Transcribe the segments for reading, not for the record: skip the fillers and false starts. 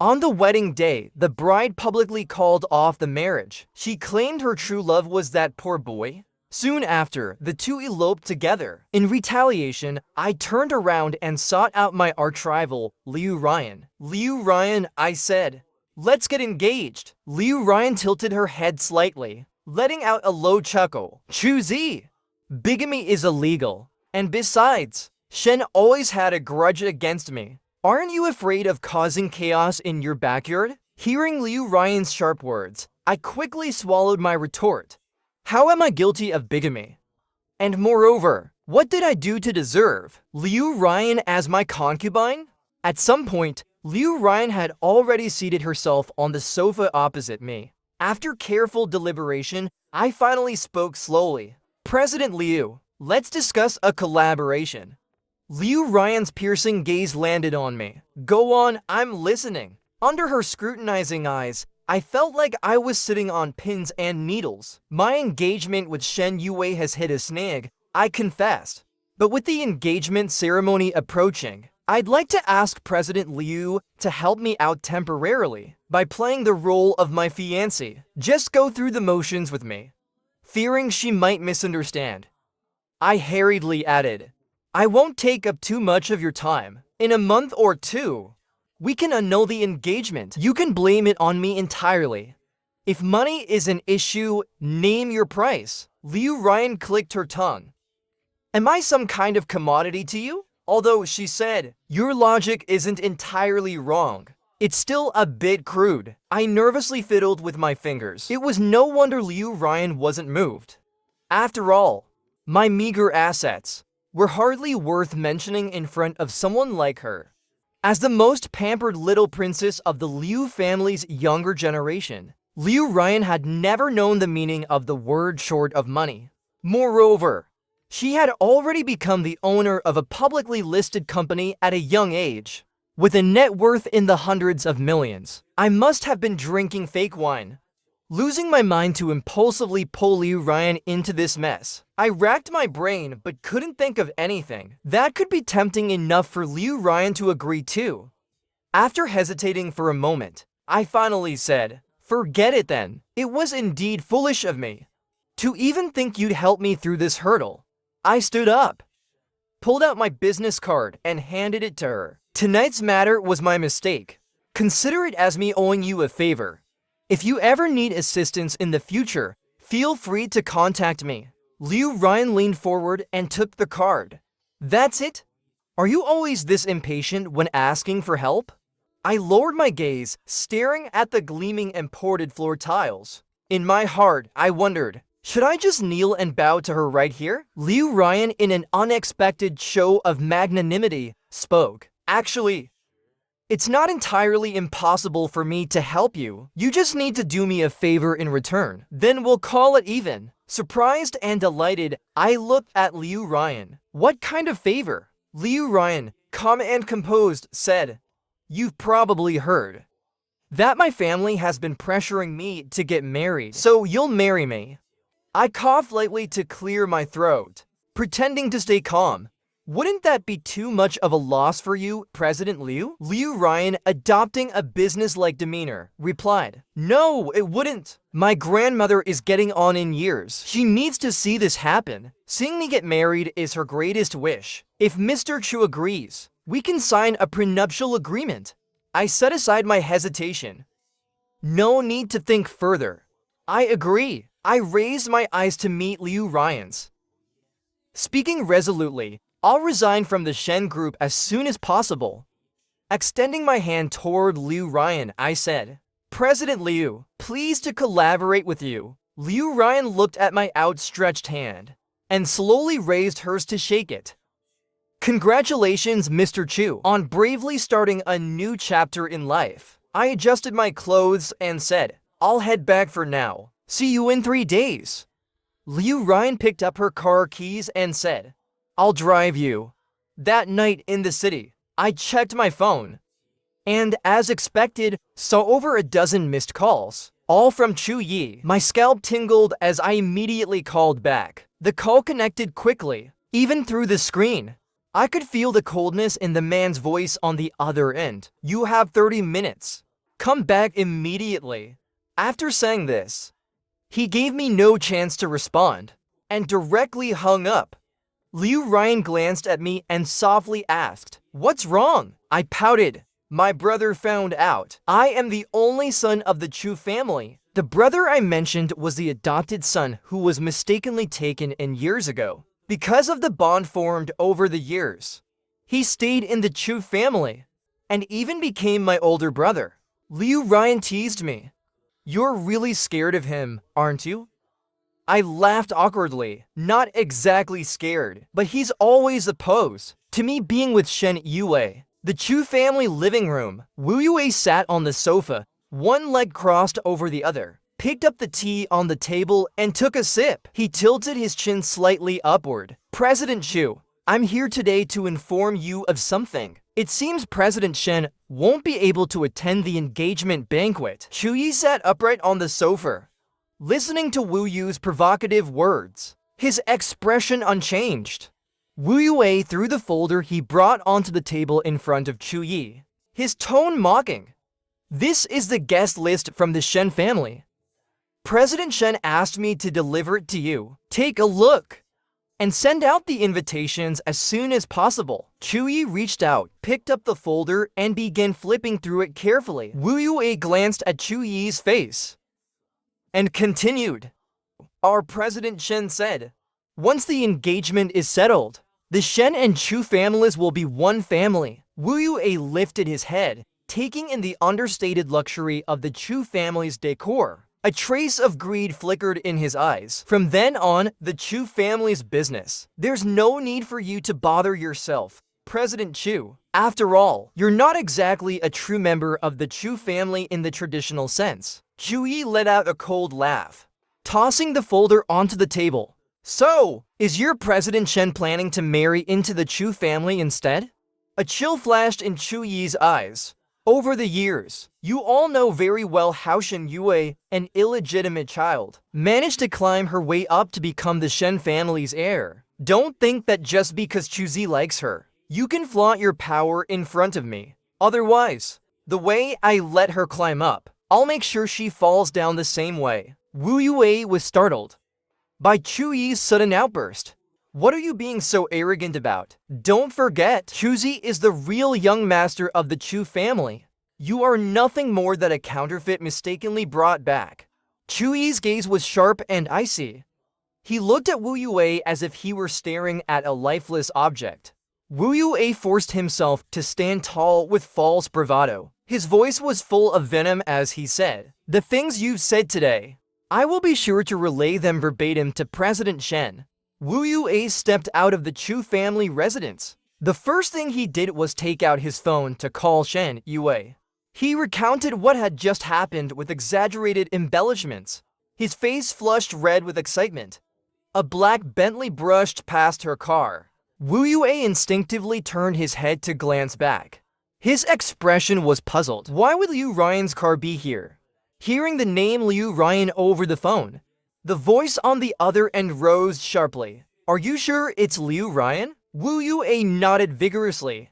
On the wedding day, the bride publicly called off the marriage. She claimed her true love was that poor boy. Soon after, the two eloped together. In retaliation, I turned around and sought out my arch-rival, Liu Ryan. Liu Ryan, I said, let's get engaged. Liu Ryan tilted her head slightly, letting out a low chuckle. Choosy! Bigamy is illegal. And besides, Shen always had a grudge against me. Aren't you afraid of causing chaos in your backyard? Hearing Liu Ryan's sharp words, I quickly swallowed my retort. How am I guilty of bigamy? And moreover, what did I do to deserve Liu Ryan as my concubine? At some point, Liu Ryan had already seated herself on the sofa opposite me. After careful deliberation, I finally spoke slowly. President Liu, let's discuss a collaboration. Liu Ryan's piercing gaze landed on me. Go on, I'm listening. Under her scrutinizing eyes, I felt like I was sitting on pins and needles. My engagement with Shen Youwei has hit a snag, I confessed. But with the engagement ceremony approaching, I'd like to ask President Liu to help me out temporarily by playing the role of my fiancé. Just go through the motions with me. Fearing she might misunderstand, I hurriedly added, I won't take up too much of your time. In a month or two, we can annul the engagement. You can blame it on me entirely. If money is an issue, name your price. Liu Ryan clicked her tongue. Am I some kind of commodity to you? Although she said, your logic isn't entirely wrong. It's still a bit crude. I nervously fiddled with my fingers. It was no wonder Liu Ryan wasn't moved. After all, my meager assets were hardly worth mentioning in front of someone like her. As the most pampered little princess of the Liu family's younger generation, Liu Ryan had never known the meaning of the word short of money. Moreover, she had already become the owner of a publicly listed company at a young age, with a net worth in the hundreds of millions. I must have been drinking fake wine, losing my mind to impulsively pull Liu Ryan into this mess. I racked my brain but couldn't think of anything that could be tempting enough for Liu Ryan to agree to. After hesitating for a moment, I finally said, forget it then. It was indeed foolish of me to even think you'd help me through this hurdle. I stood up, pulled out my business card, and handed it to her. Tonight's matter was my mistake. Consider it as me owing you a favor. If you ever need assistance in the future, feel free to contact me. Liu Ryan leaned forward and took the card. That's it? Are you always this impatient when asking for help? I lowered my gaze, staring at the gleaming imported floor tiles. In my heart, I wondered, should I just kneel and bow to her right here? Liu Ryan, in an unexpected show of magnanimity, spoke. Actually, it's not entirely impossible for me to help you. You just need to do me a favor in return. Then we'll call it even. Surprised and delighted, I looked at Liu Ryan. What kind of favor? Liu Ryan, calm and composed, said, you've probably heard that my family has been pressuring me to get married, so you'll marry me. I coughed lightly to clear my throat, pretending to stay calm. Wouldn't that be too much of a loss for you, President Liu? Liu Ryan, adopting a business-like demeanor, replied, no, it wouldn't. My grandmother is getting on in years. She needs to see this happen. Seeing me get married is her greatest wish. If Mr. Chu agrees, we can sign a prenuptial agreement. I set aside my hesitation. No need to think further. I agree. I raised my eyes to meet Liu Ryan's. Speaking resolutely, I'll resign from the Shen group as soon as possible. Extending my hand toward Liu Ryan, I said, President Liu, pleased to collaborate with you. Liu Ryan looked at my outstretched hand and slowly raised hers to shake it. Congratulations, Mr. Chu, on bravely starting a new chapter in life. I adjusted my clothes and said, I'll head back for now. See you in 3 days. Liu Ryan picked up her car keys and said, I'll drive you. That night in the city, I checked my phone, and as expected, saw over a dozen missed calls, all from Chu Yi. My scalp tingled as I immediately called back. The call connected quickly, even through the screen. I could feel the coldness in the man's voice on the other end. You have 30 minutes. come back immediately. After saying this, he gave me no chance to respond and directly hung up. Liu Ryan glanced at me and softly asked, "What's wrong?" I pouted. "My brother found out. I am the only son of the Chu family." The brother I mentioned was the adopted son who was mistakenly taken in years ago. Because of the bond formed over the years, he stayed in the Chu family and even became my older brother. Liu Ryan teased me. "You're really scared of him, aren't you?" I laughed awkwardly, not exactly scared, but he's always opposed to me being with Shen Youwei. The Chu family living room. Wu Yue sat on the sofa, one leg crossed over the other, picked up the tea on the table and took a sip. He tilted his chin slightly upward. "President Chu, I'm here today to inform you of something. It seems President Shen won't be able to attend the engagement banquet." Chu Yi sat upright on the sofa, listening to Wu Yu's provocative words, his expression unchanged. Wu Yue threw the folder he brought onto the table in front of Chu Yi, his tone mocking. "This is the guest list from the Shen family. President Shen asked me to deliver it to you. Take a look and send out the invitations as soon as possible." Chu Yi reached out, picked up the folder, and began flipping through it carefully. Wu Yue glanced at Chu Yi's face and continued. "Our President Shen said, once the engagement is settled, the Shen and Chu families will be one family." Wu Yue lifted his head, taking in the understated luxury of the Chu family's decor. A trace of greed flickered in his eyes. "From then on, the Chu family's business. There's no need for you to bother yourself, President Chu. After all, you're not exactly a true member of the Chu family in the traditional sense." Chu Yi let out a cold laugh, tossing the folder onto the table. "So, is your President Shen planning to marry into the Chu family instead?" A chill flashed in Chu Yi's eyes. "Over the years, you all know very well how Shen Youwei, an illegitimate child, managed to climb her way up to become the Shen family's heir. Don't think that just because Chu Zi likes her, you can flaunt your power in front of me. Otherwise, the way I let her climb up, I'll make sure she falls down the same way." Wu Yue was startled by Chu Yi's sudden outburst. "What are you being so arrogant about? Don't forget, Chu Zi is the real young master of the Chu family. You are nothing more than a counterfeit mistakenly brought back." Chu Yi's gaze was sharp and icy. He looked at Wu Yue as if he were staring at a lifeless object. Wu Yue forced himself to stand tall with false bravado. His voice was full of venom as he said, "The things you've said today, I will be sure to relay them verbatim to President Shen." Wu Yue stepped out of the Chu family residence. The first thing he did was take out his phone to call Shen Youwei. He recounted what had just happened with exaggerated embellishments. His face flushed red with excitement. A black Bentley brushed past her car. Wu Yue instinctively turned his head to glance back. His expression was puzzled. Why would Liu Ryan's car be here? Hearing the name Liu Ryan over the phone, the voice on the other end rose sharply. "Are you sure it's Liu Ryan?" Wu Yue nodded vigorously.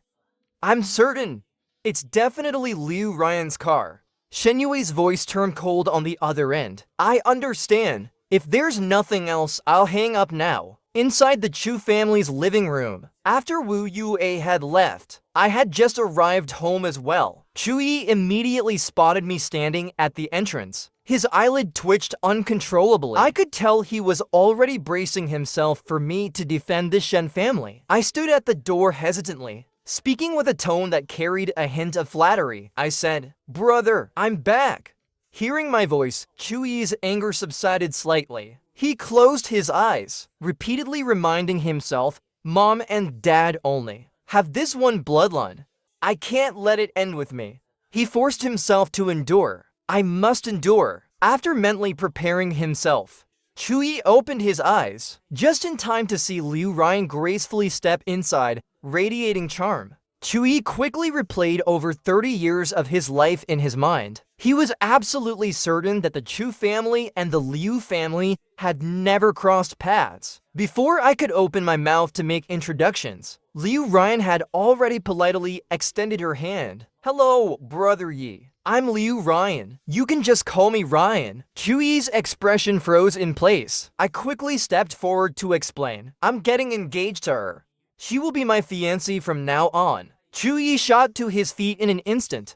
"I'm certain. It's definitely Liu Ryan's car." Shen Youwei's voice turned cold on the other end. "I understand. If there's nothing else, I'll hang up now." Inside the Chu family's living room, after Wu Yue had left, I had just arrived home as well. Chu Yi immediately spotted me standing at the entrance. His eyelid twitched uncontrollably. I could tell he was already bracing himself for me to defend the Shen family. I stood at the door hesitantly, speaking with a tone that carried a hint of flattery. I said, "Brother, I'm back." Hearing my voice, Chu Yi's anger subsided slightly. He closed his eyes, repeatedly reminding himself, "Mom and Dad only have this one bloodline. I can't let it end with me." He forced himself to endure. I must endure. After mentally preparing himself, Chu Yi opened his eyes, just in time to see Liu Ryan gracefully step inside, radiating charm. Chu Yi quickly replayed over 30 years of his life in his mind. He was absolutely certain that the Chu family and the Liu family had never crossed paths. Before I could open my mouth to make introductions, Liu Ryan had already politely extended her hand. "Hello, Brother Yi. I'm Liu Ryan. You can just call me Ryan. Chuyi's expression froze in place. I quickly stepped forward to explain. I'm getting engaged to her. She will be my fiancée from now on. Chuyi shot to his feet in an instant.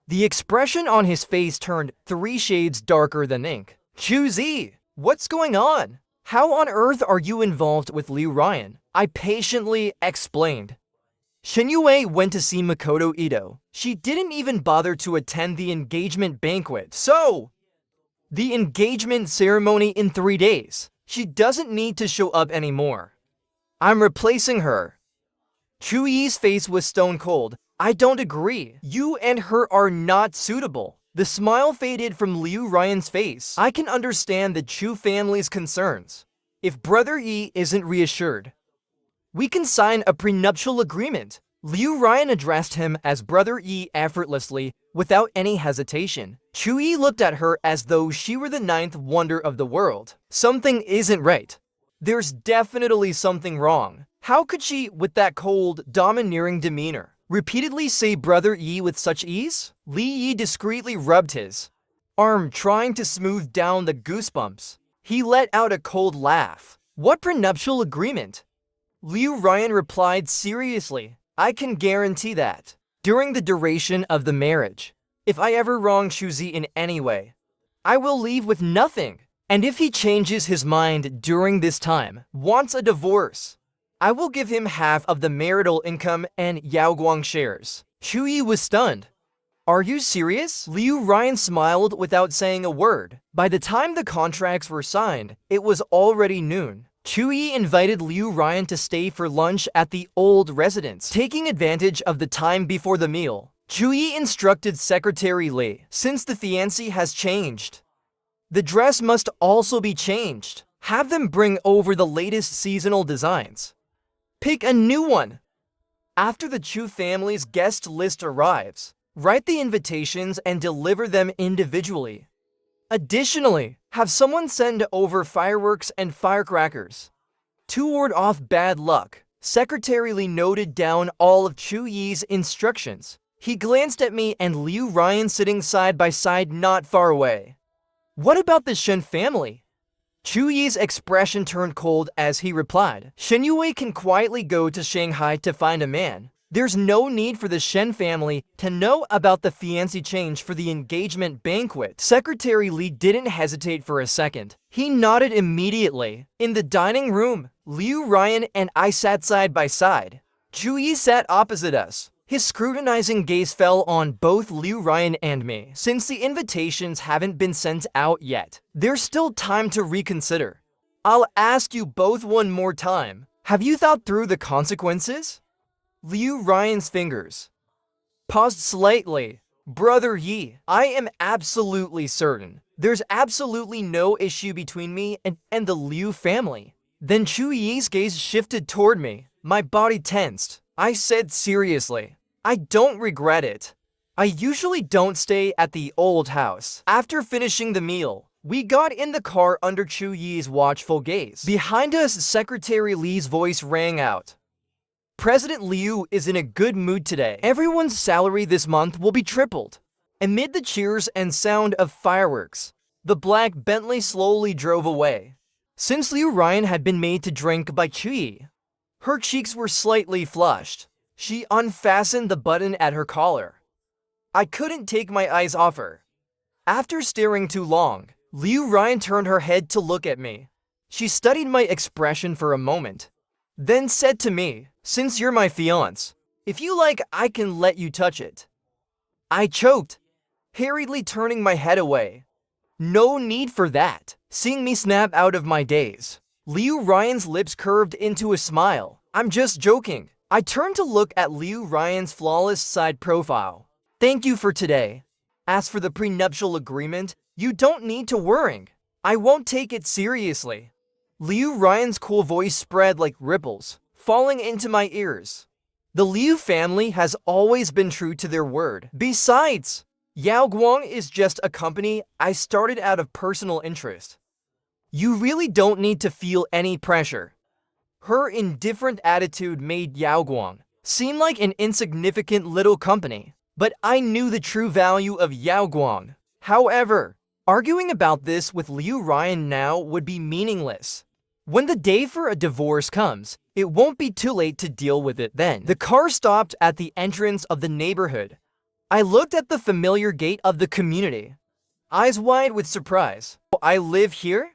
The expression on his face turned 3 shades darker than ink. Chuyi, what's going on? How on earth are you involved with Liu Ryan? I patiently explained. Shen Youwei went to see Makoto Ito. She didn't even bother to attend the engagement banquet. So, the engagement ceremony in 3 days. She doesn't need to show up anymore. I'm replacing her. Chuyi's face was stone cold. I don't agree. You and her are not suitable. The smile faded from Liu Ryan's face. I can understand the Chu family's concerns. If Brother Yi isn't reassured, we can sign a prenuptial agreement. Liu Ryan addressed him as Brother Yi effortlessly, without any hesitation. Chuyi looked at her as though she were the 9th wonder of the world. Something isn't right. There's definitely something wrong. How could she, with that cold, domineering demeanor, repeatedly say Brother Yi with such ease? Li Yi discreetly rubbed his arm, trying to smooth down the goosebumps. He let out a cold laugh. What prenuptial agreement? Liu Ryan replied seriously. I can guarantee that, during the duration of the marriage, if I ever wrong Chuyi in any way, I will leave with nothing. And if he changes his mind during this time, wants a divorce, I will give him half of the marital income and Yaoguang shares. Chuyi was stunned. Are you serious? Liu Ryan smiled without saying a word. By the time the contracts were signed, it was already noon. Chuyi invited Liu Ryan to stay for lunch at the old residence. Taking advantage of the time before the meal, Chuyi instructed Secretary Li, since the fiancé has changed, the dress must also be changed. Have them bring over the latest seasonal designs. Pick a new one. After the Chu family's guest list arrives, write the invitations and deliver them individually. Additionally, have someone send over fireworks and firecrackers to ward off bad luck. Secretary Li noted down all of Chuyi's instructions. He glanced at me and Liu Ryan sitting side by side not far away. What about the Shen family? Chuyi's expression turned cold as he replied. Shen Youwei can quietly go to Shanghai to find a man. There's no need for the Shen family to know about the fiancé change for the engagement banquet. Secretary Li didn't hesitate for a second. He nodded immediately. In the dining room, Liu Ryan and I sat side by side. Chuyi sat opposite us. His scrutinizing gaze fell on both Liu Ryan and me. Since the invitations haven't been sent out yet, there's still time to reconsider. I'll ask you both one more time. Have you thought through the consequences? Liu Ryan's fingers paused slightly. Brother Yi, I am absolutely certain there's absolutely no issue between me and the Liu family. Then Chuyi's gaze shifted toward me. My body tensed. I said seriously, I don't regret it. I usually don't stay at the old house. After finishing the meal, we got in the car under Chuyi's watchful gaze. Behind us, Secretary Li's voice rang out. President Liu is in a good mood today. Everyone's salary this month will be tripled. Amid the cheers and sound of fireworks, the black Bentley slowly drove away. Since Liu Ryan had been made to drink by Chuyi, her cheeks were slightly flushed. She unfastened the button at her collar. I couldn't take my eyes off her. After staring too long, Liu Ryan turned her head to look at me. She studied my expression for a moment, then said to me, since you're my fiancé, if you like, I can let you touch it. I choked, hurriedly turning my head away. No need for that. Seeing me snap out of my daze, Liu Ryan's lips curved into a smile. I'm just joking. I turned to look at Liu Ryan's flawless side profile. Thank you for today. As for the prenuptial agreement, you don't need to worry. I won't take it seriously. Liu Ryan's cool voice spread like ripples, falling into my ears. The Liu family has always been true to their word. Besides, Yaoguang is just a company I started out of personal interest. You really don't need to feel any pressure. Her indifferent attitude made Yaoguang seem like an insignificant little company. But I knew the true value of Yaoguang. However, arguing about this with Liu Ryan now would be meaningless. When the day for a divorce comes, it won't be too late to deal with it then. The car stopped at the entrance of the neighborhood. I looked at the familiar gate of the community, eyes wide with surprise. I live here?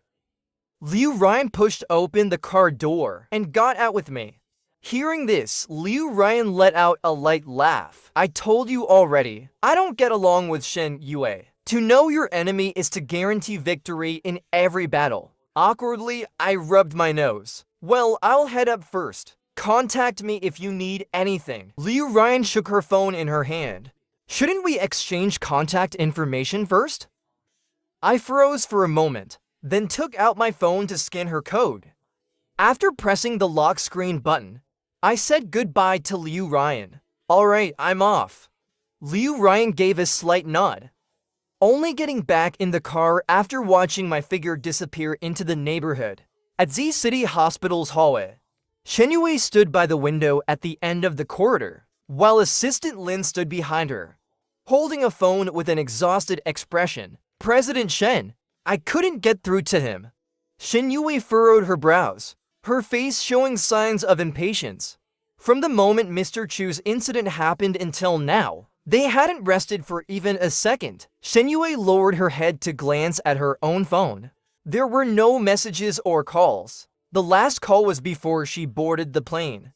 Liu Ryan pushed open the car door and got out with me. Hearing this, Liu Ryan let out a light laugh. I told you already, I don't get along with Shen Youwei. To know your enemy is to guarantee victory in every battle. Awkwardly, I rubbed my nose. Well, I'll head up first. Contact me if you need anything. Liu Ryan shook her phone in her hand. Shouldn't we exchange contact information first? I froze for a moment, then took out my phone to scan her code. After pressing the lock screen button, I said goodbye to Liu Ryan. Alright, I'm off. Liu Ryan gave a slight nod. Only getting back in the car after watching my figure disappear into the neighborhood. At Z City Hospital's hallway, Shen Youwei stood by the window at the end of the corridor, while Assistant Lin stood behind her, holding a phone with an exhausted expression. President Shen, I couldn't get through to him. Shen Youwei furrowed her brows, her face showing signs of impatience. From the moment Mr. Chu's incident happened until now, they hadn't rested for even a second. Shen Youwei lowered her head to glance at her own phone. There were no messages or calls. The last call was before she boarded the plane.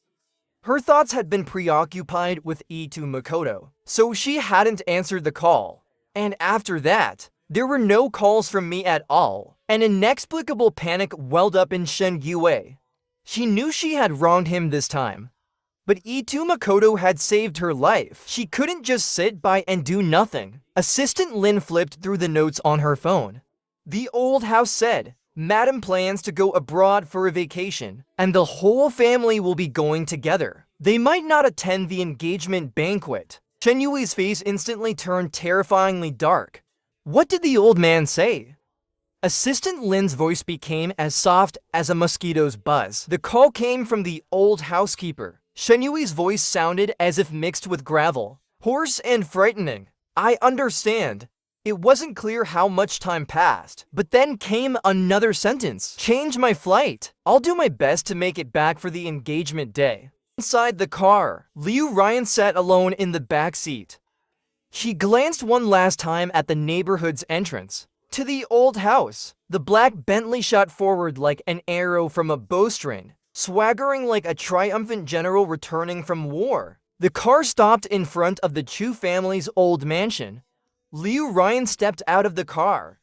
Her thoughts had been preoccupied with Itu Makoto, so she hadn't answered the call. And after that, there were no calls from me at all. An inexplicable panic welled up in Shen Youwei. She knew she had wronged him this time. But Itu Makoto had saved her life. She couldn't just sit by and do nothing. Assistant Lin flipped through the notes on her phone. The old house said, Madam plans to go abroad for a vacation, and the whole family will be going together. They might not attend the engagement banquet. Shen Youwei's face instantly turned terrifyingly dark. What did the old man say? Assistant Lin's voice became as soft as a mosquito's buzz. The call came from the old housekeeper. Shen Youwei's voice sounded as if mixed with gravel, hoarse and frightening. I understand. It wasn't clear how much time passed, but then came another sentence. Change my flight. I'll do my best to make it back for the engagement day. Inside the car, Liu Ryan sat alone in the back seat. She glanced one last time at the neighborhood's entrance. To the old house, the black Bentley shot forward like an arrow from a bowstring, swaggering like a triumphant general returning from war. The car stopped in front of the Chu family's old mansion. Liu Ryan stepped out of the car,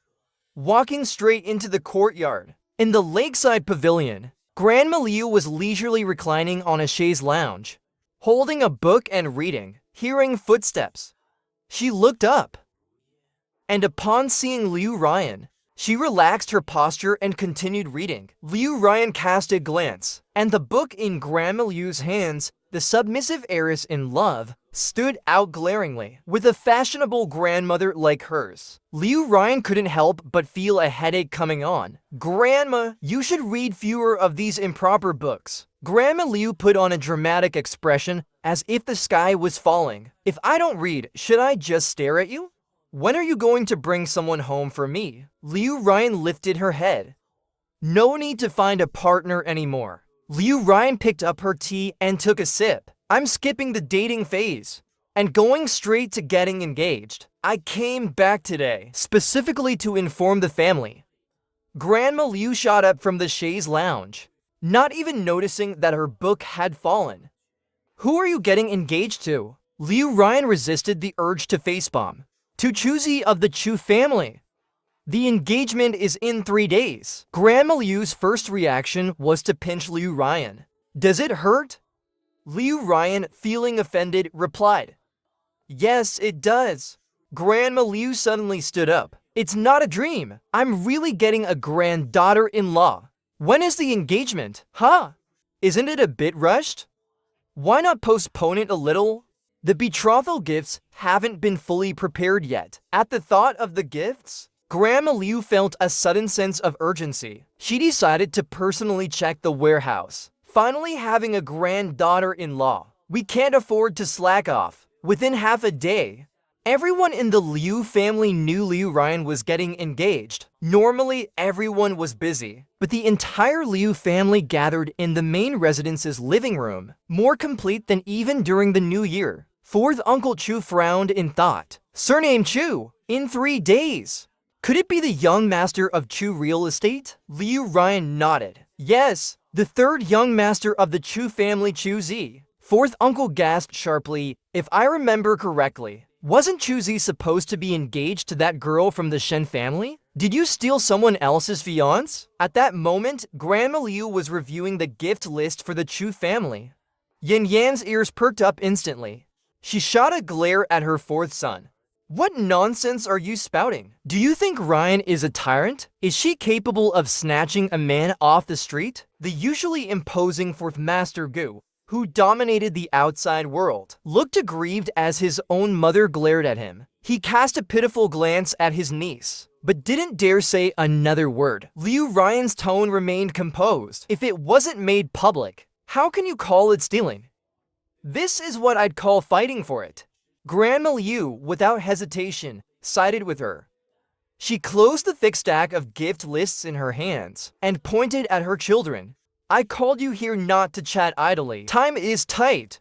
walking straight into the courtyard. In the lakeside pavilion, Grandma Liu was leisurely reclining on a chaise lounge, holding a book and reading, hearing footsteps. She looked up, and upon seeing Liu Ryan, she relaxed her posture and continued reading. Liu Ryan cast a glance, and the book in Grandma Liu's hands, the submissive heiress in love, stood out glaringly. With a fashionable grandmother like hers, Liu Ryan couldn't help but feel a headache coming on. Grandma, you should read fewer of these improper books. Grandma Liu put on a dramatic expression as if the sky was falling. If I don't read, should I just stare at you? When are you going to bring someone home for me? Liu Ryan lifted her head. No need to find a partner anymore. Liu Ryan picked up her tea and took a sip. I'm skipping the dating phase and going straight to getting engaged. I came back today specifically to inform the family. Grandma Liu shot up from the chaise lounge, not even noticing that her book had fallen. Who are you getting engaged to? Liu Ryan resisted the urge to facepalm. To Chuzi of the Chu family. The engagement is in 3 days. Grandma Liu's first reaction was to pinch Liu Ryan. Does it hurt? Liu Ryan, feeling offended, replied, Yes, it does. Grandma Liu suddenly stood up. It's not a dream. I'm really getting a granddaughter-in-law. When is the engagement? Huh? Isn't it a bit rushed? Why not postpone it a little? The betrothal gifts haven't been fully prepared yet. At the thought of the gifts, Grandma Liu felt a sudden sense of urgency. She decided to personally check the warehouse. Finally having a granddaughter-in-law. We can't afford to slack off. Within half a day, everyone in the Liu family knew Liu Ryan was getting engaged. Normally, everyone was busy, but the entire Liu family gathered in the main residence's living room, more complete than even during the New Year. Fourth Uncle Chu frowned in thought. Surname Chu, in 3 days. Could it be the young master of Chu Real Estate? Liu Ryan nodded. Yes, the third young master of the Chu family, Chu Zi. Fourth uncle gasped sharply. If I remember correctly, wasn't Chu Zi supposed to be engaged to that girl from the Shen family? Did you steal someone else's fiancé? At that moment, Grandma Liu was reviewing the gift list for the Chu family. Yan Yan's ears perked up instantly. She shot a glare at her fourth son. What nonsense are you spouting? Do you think Ryan is a tyrant? Is she capable of snatching a man off the street? The usually imposing fourth master Gu, who dominated the outside world, looked aggrieved as his own mother glared at him. He cast a pitiful glance at his niece, but didn't dare say another word. Liu Ryan's tone remained composed. If it wasn't made public, how can you call it stealing? This is what I'd call fighting for it. Grandma Liu, without hesitation, sided with her. She closed the thick stack of gift lists in her hands and pointed at her children. I called you here not to chat idly. Time is tight,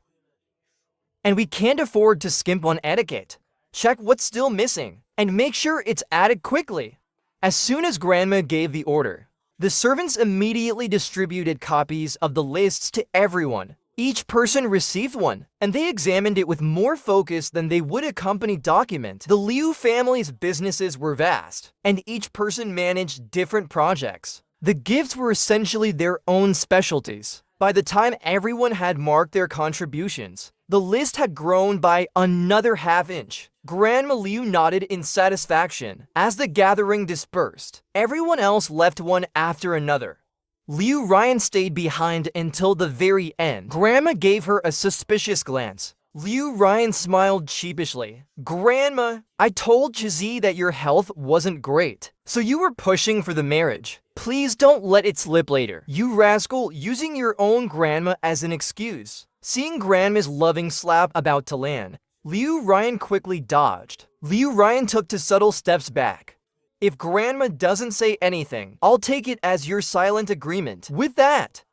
and we can't afford to skimp on etiquette. Check what's still missing, and make sure it's added quickly. As soon as Grandma gave the order, the servants immediately distributed copies of the lists to everyone. Each person received one, and they examined it with more focus than they would a company document. The Liu family's businesses were vast, and each person managed different projects. The gifts were essentially their own specialties. By the time everyone had marked their contributions, the list had grown by another half-inch. Grandma Liu nodded in satisfaction. As the gathering dispersed, everyone else left one after another. Liu Ryan stayed behind until the very end. Grandma gave her a suspicious glance. Liu Ryan smiled sheepishly. Grandma, I told Chizi that your health wasn't great, so you were pushing for the marriage. Please don't let it slip later. You rascal, using your own grandma as an excuse. Seeing Grandma's loving slap about to land, Liu Ryan quickly dodged. Liu Ryan took 2 subtle steps back. If Grandma doesn't say anything, I'll take it as your silent agreement. With that,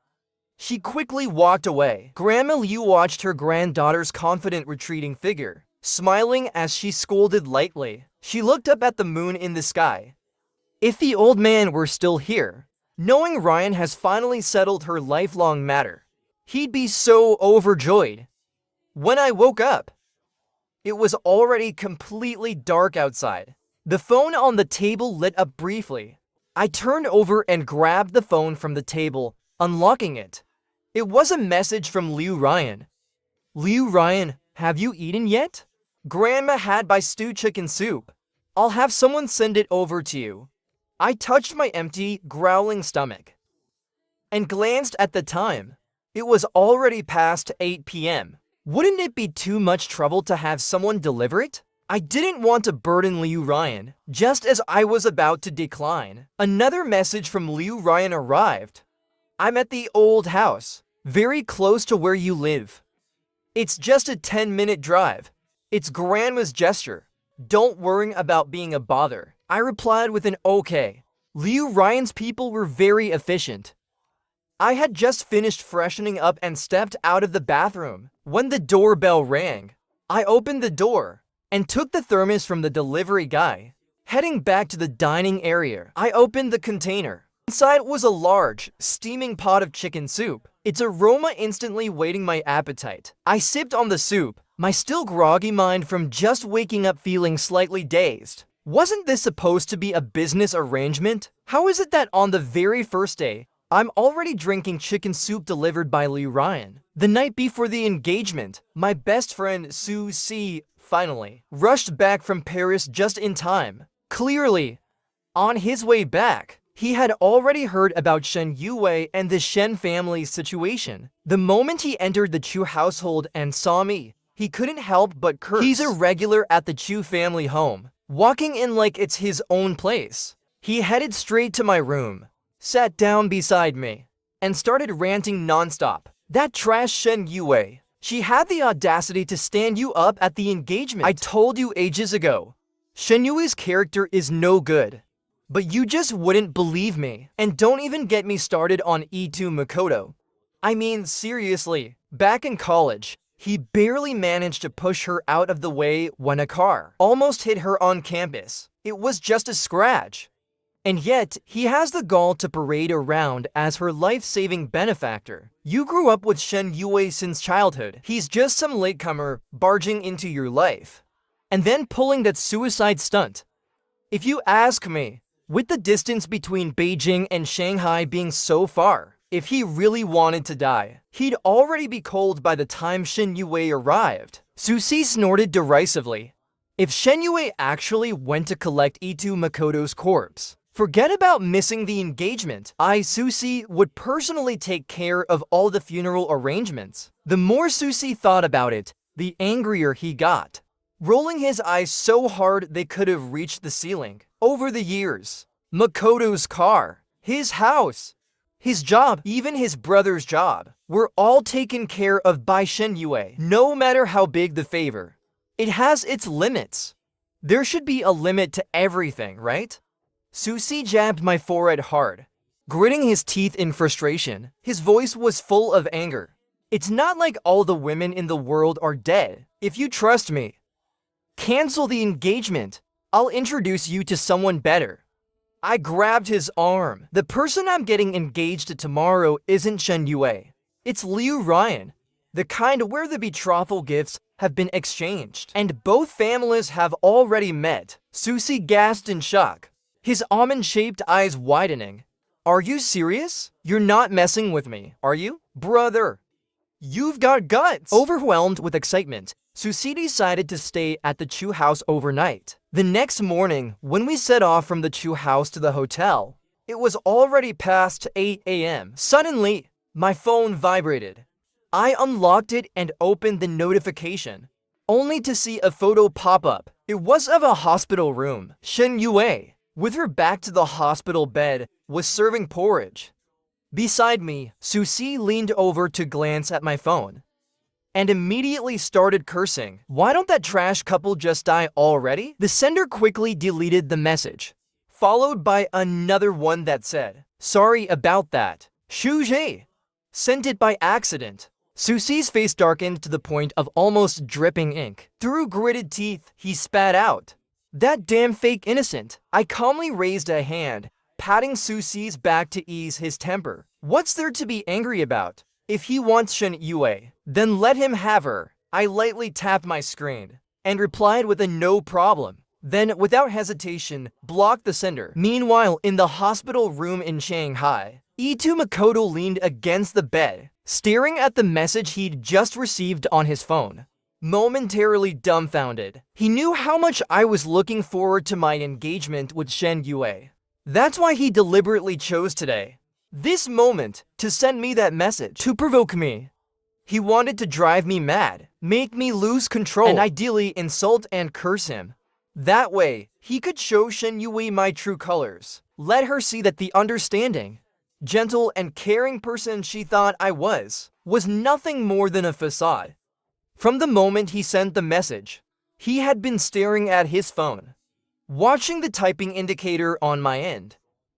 she quickly walked away. Grandma Liu watched her granddaughter's confident retreating figure, smiling as she scolded lightly. She looked up at the moon in the sky. If the old man were still here, knowing Ryan has finally settled her lifelong matter, he'd be so overjoyed. When I woke up, it was already completely dark outside. The phone on the table lit up briefly. I turned over and grabbed the phone from the table, unlocking it. It was a message from Liu Ryan. Liu Ryan, have you eaten yet? Grandma had my stewed chicken soup. I'll have someone send it over to you. I touched my empty, growling stomach and glanced at the time. It was already past 8 p.m. Wouldn't it be too much trouble to have someone deliver it? I didn't want to burden Liu Ryan, just as I was about to decline. Another message from Liu Ryan arrived. I'm at the old house, very close to where you live. It's just a 10-minute drive. It's Grandma's gesture. Don't worry about being a bother. I replied with an okay. Liu Ryan's people were very efficient. I had just finished freshening up and stepped out of the bathroom when the doorbell rang. I opened the door and took the thermos from the delivery guy. Heading back to the dining area, I opened the container. Inside was a large, steaming pot of chicken soup, its aroma instantly whetting my appetite. I sipped on the soup, my still groggy mind from just waking up feeling slightly dazed. Wasn't this supposed to be a business arrangement? How is it that on the very first day, I'm already drinking chicken soup delivered by Liu Ryan? The night before the engagement, my best friend Su Si finally rushed back from Paris just in time. Clearly, on his way back, he had already heard about Shen Youwei and the Shen family's situation. The moment he entered the Chu household and saw me, he couldn't help but curse. He's a regular at the Chu family home, walking in like it's his own place. He headed straight to my room, sat down beside me, and started ranting nonstop. That trash Shen Youwei, She had the audacity to stand you up at the engagement. I told you ages ago, Shen Youwei's character is no good. But you just wouldn't believe me. And don't even get me started on Itu Makoto. I mean, seriously, back in college, he barely managed to push her out of the way when a car almost hit her on campus. It was just a scratch. And yet, he has the gall to parade around as her life-saving benefactor. You grew up with Shen Youwei since childhood. He's just some latecomer barging into your life. And then pulling that suicide stunt. If you ask me, with the distance between Beijing and Shanghai being so far, if he really wanted to die, he'd already be cold by the time Shen Youwei arrived. Susie snorted derisively. If Shen Youwei actually went to collect Itu Makoto's corpse, forget about missing the engagement. Susie would personally take care of all the funeral arrangements. The more Susie thought about it, the angrier he got, rolling his eyes so hard they could have reached the ceiling. Over the years, Makoto's car, his house, his job, even his brother's job, were all taken care of by Shen Youwei. No matter how big the favor, it has its limits. There should be a limit to everything, right? Susie jabbed my forehead hard, gritting his teeth in frustration. His voice was full of anger. It's not like all the women in the world are dead. If you trust me, cancel the engagement. I'll introduce you to someone better. I grabbed his arm. The person I'm getting engaged to tomorrow isn't Shen Youwei. It's Liu Ryan, the kind where the betrothal gifts have been exchanged, and both families have already met. Susie gasped in shock, his almond-shaped eyes widening. Are you serious? You're not messing with me, are you? Brother, you've got guts! Overwhelmed with excitement, Susie decided to stay at the Chu house overnight. The next morning, when we set off from the Chu house to the hotel, it was already past 8 a.m. Suddenly, my phone vibrated. I unlocked it and opened the notification, only to see a photo pop up. It was of a hospital room. Shen Youwei, with her back to the hospital bed, was serving porridge. Beside me, Susie leaned over to glance at my phone and immediately started cursing. Why don't that trash couple just die already? The sender quickly deleted the message, followed by another one that said, sorry about that. Shu Zhe sent it by accident. Susie's face darkened to the point of almost dripping ink. Through gritted teeth, he spat out, that damn fake innocent. I calmly raised a hand, patting Susie's back to ease his temper. What's there to be angry about? If he wants Shen Youwei, then let him have her. I lightly tapped my screen and replied with a no problem. Then, without hesitation, blocked the sender. Meanwhile, in the hospital room in Shanghai, Itu Makoto leaned against the bed, staring at the message he'd just received on his phone. Momentarily dumbfounded, he knew how much I was looking forward to my engagement with Shen Youwei. That's why he deliberately chose today, this moment, to send me that message, to provoke me. He wanted to drive me mad, make me lose control, and ideally insult and curse him. That way, he could show Shen Youwei my true colors. Let her see that the understanding, gentle and caring person she thought I was nothing more than a facade. From the moment he sent the message, he had been staring at his phone, watching the typing indicator on my end,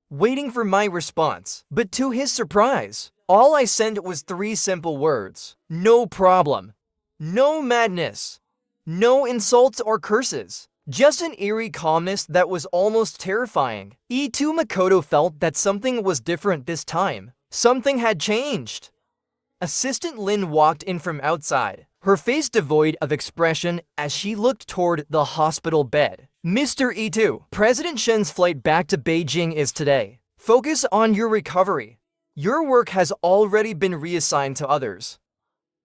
waiting for my response. But to his surprise, all I sent was 3 simple words. No problem. No madness. No insults or curses. Just an eerie calmness that was almost terrifying. Itu Makoto felt that something was different this time. Something had changed. Assistant Lin walked in from outside, her face devoid of expression as she looked toward the hospital bed. Mr. Itu, President Shen's flight back to Beijing is today. Focus on your recovery. Your work has already been reassigned to others.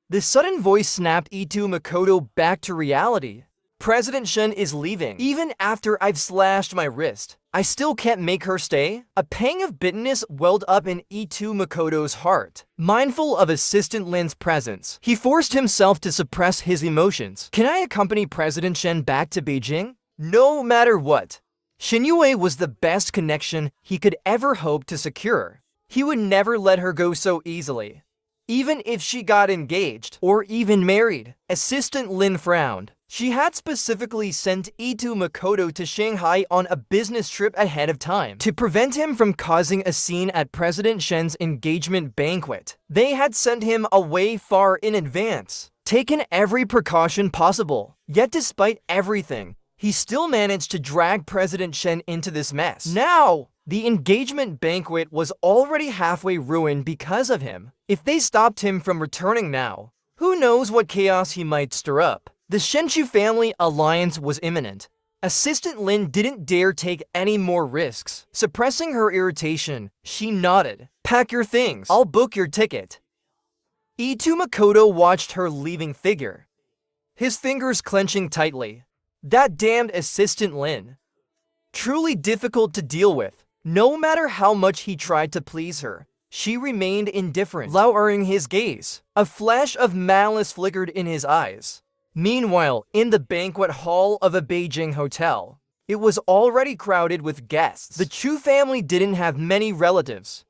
The sudden voice snapped Itu Makoto back to reality. President Shen is leaving. Even after I've slashed my wrist, I still can't make her stay? A pang of bitterness welled up in Itu Makoto's heart. Mindful of Assistant Lin's presence, he forced himself to suppress his emotions. Can I accompany President Shen back to Beijing? No matter what. Shen Youwei was the best connection he could ever hope to secure. He would never let her go so easily. even if she got engaged or even married. Assistant Lin frowned. She had specifically sent Ito Makoto to Shanghai on a business trip ahead of time to prevent him from causing a scene at President Shen's engagement banquet. They had sent him away far in advance, taken every precaution possible. Yet despite everything, he still managed to drag President Shen into this mess. Now, the engagement banquet was already halfway ruined because of him. If they stopped him from returning now, who knows what chaos he might stir up. The Shenchu family alliance was imminent. Assistant Lin didn't dare take any more risks. Suppressing her irritation, she nodded. "Pack your things. I'll book your ticket." Ito Makoto watched her leaving figure, his fingers clenching tightly. That damned Assistant Lin. Truly difficult to deal with. No matter how much he tried to please her, she remained indifferent, lowering his gaze. A flash of malice flickered in his eyes. Meanwhile, in the banquet hall of a Beijing hotel, it was already crowded with guests. The Chu family didn't have many relatives,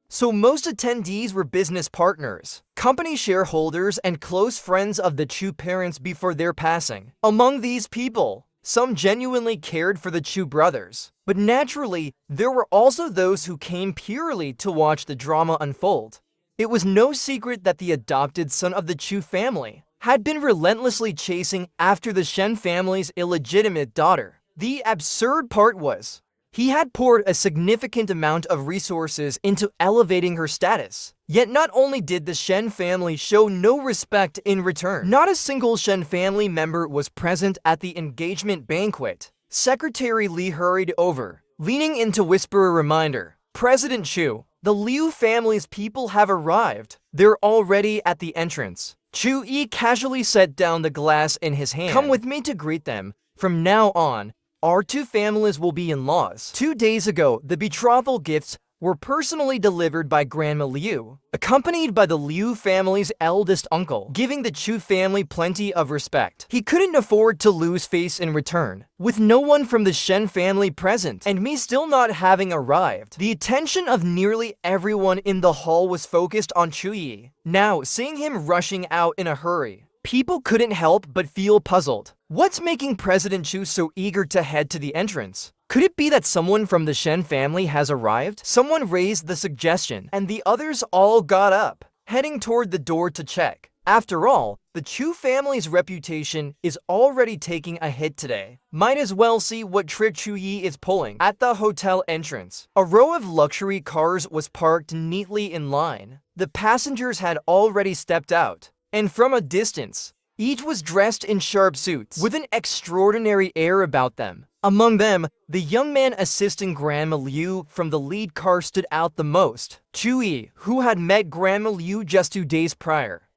so most attendees were business partners, company shareholders, and close friends of the Chu parents before their passing. Among these people, some genuinely cared for the Chu brothers, but naturally, there were also those who came purely to watch the drama unfold. It was no secret that the adopted son of the Chu family had been relentlessly chasing after the Shen family's illegitimate daughter. The absurd part was, he had poured a significant amount of resources into elevating her status. Yet not only did the Shen family show no respect in return, not a single Shen family member was present at the engagement banquet. Secretary Li hurried over, leaning in to whisper a reminder. "President Chu, the Liu family's people have arrived. They're already at the entrance." Chu Yi casually set down the glass in his hand. "Come with me to greet them. From now on, our two families will be in-laws." 2 days ago, the betrothal gifts were personally delivered by Grandma Liu, accompanied by the Liu family's eldest uncle, giving the Chu family plenty of respect. He couldn't afford to lose face in return. With no one from the Shen family present, and me still not having arrived, the attention of nearly everyone in the hall was focused on Chu Yi. Now, seeing him rushing out in a hurry, people couldn't help but feel puzzled. What's making President Chu so eager to head to the entrance? Could it be that someone from the Shen family has arrived? Someone raised the suggestion, and the others all got up, heading toward the door to check. After all, the Chu family's reputation is already taking a hit today. Might as well see what trick Chu Yi is pulling. At the hotel entrance, a row of luxury cars was parked neatly in line. The passengers had already stepped out, and from a distance, each was dressed in sharp suits, with an extraordinary air about them. Among them, the young man assisting Grandma Liu from the lead car stood out the most. Chu Yi, who had met Grandma Liu just 2 days prior,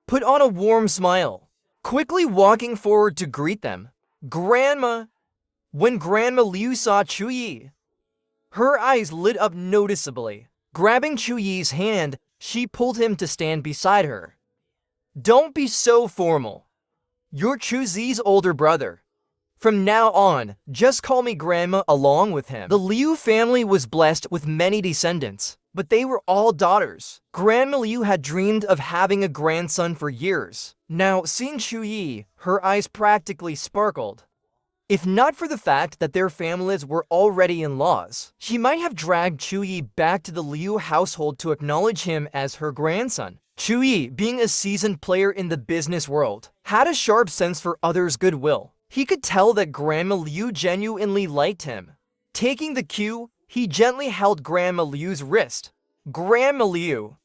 put on a warm smile, quickly walking forward to greet them. "Grandma!" When Grandma Liu saw Chu Yi, her eyes lit up noticeably. Grabbing Chu Yi's hand, she pulled him to stand beside her. "Don't be so formal. You're Chu Zi's older brother. From now on, just call me Grandma along with him." The Liu family was blessed with many descendants, but they were all daughters. Grandma Liu had dreamed of having a grandson for years. Now, seeing Chu Yi, her eyes practically sparkled. If not for the fact that their families were already in-laws, she might have dragged Chu Yi back to the Liu household to acknowledge him as her grandson. Chu Yi, being a seasoned player in the business world, had a sharp sense for others' goodwill. He could tell that Grandma Liu genuinely liked him. Taking the cue, he gently held Grandma Liu's wrist. Grandma Liu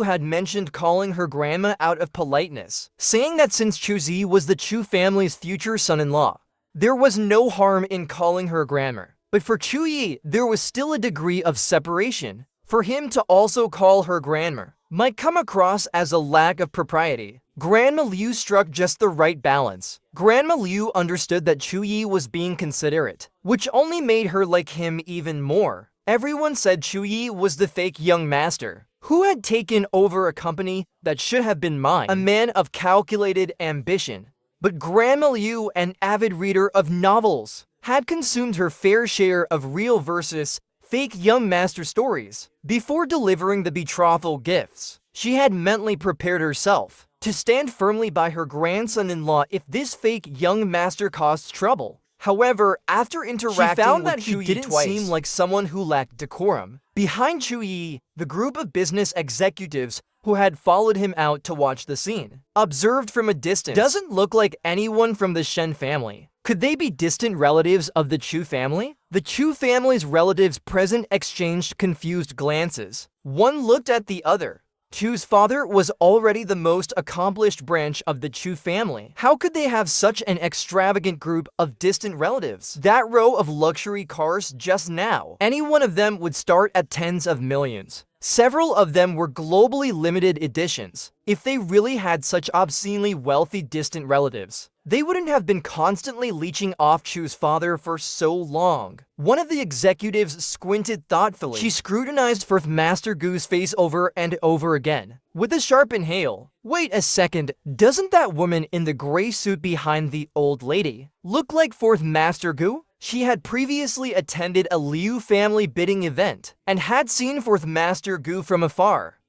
had mentioned calling her grandma out of politeness, saying that since Chu Zi was the Chu family's future son-in-law, there was no harm in calling her grandma. But for Chu Yi, there was still a degree of separation. For him to also call her grandma might come across as a lack of propriety. Grandma Liu struck just the right balance. Grandma Liu understood that Chu Yi was being considerate, which only made her like him even more. Everyone said Chu Yi was the fake young master, who had taken over a company that should have been mine, a man of calculated ambition. But Grandma Liu, an avid reader of novels, had consumed her fair share of real versus fake young master stories. Before delivering the betrothal gifts, She had mentally prepared herself to stand firmly by her grandson-in-law if this fake young master caused trouble. However, after interacting found with that he Chu Yi didn't twice, seem like someone who lacked decorum. Behind Chu Yi, the group of business executives who had followed him out to watch the scene, observed from a distance, doesn't look like anyone from the Shen family. Could they be distant relatives of the Chu family? The Chu family's relatives present exchanged confused glances. One looked at the other. Chu's father was already the most accomplished branch of the Chu family. How could they have such an extravagant group of distant relatives? That row of luxury cars just now, any one of them would start at tens of millions. Several of them were globally limited editions. If they really had such obscenely wealthy distant relatives, they wouldn't have been constantly leeching off Chu's father for so long. One of the executives squinted thoughtfully. She scrutinized Fourth Master Gu's face over and over again, with a sharp inhale. Wait a second, doesn't that woman in the gray suit behind the old lady look like Fourth Master Gu? She had previously attended a Liu family bidding event and had seen Fourth Master Gu from afar.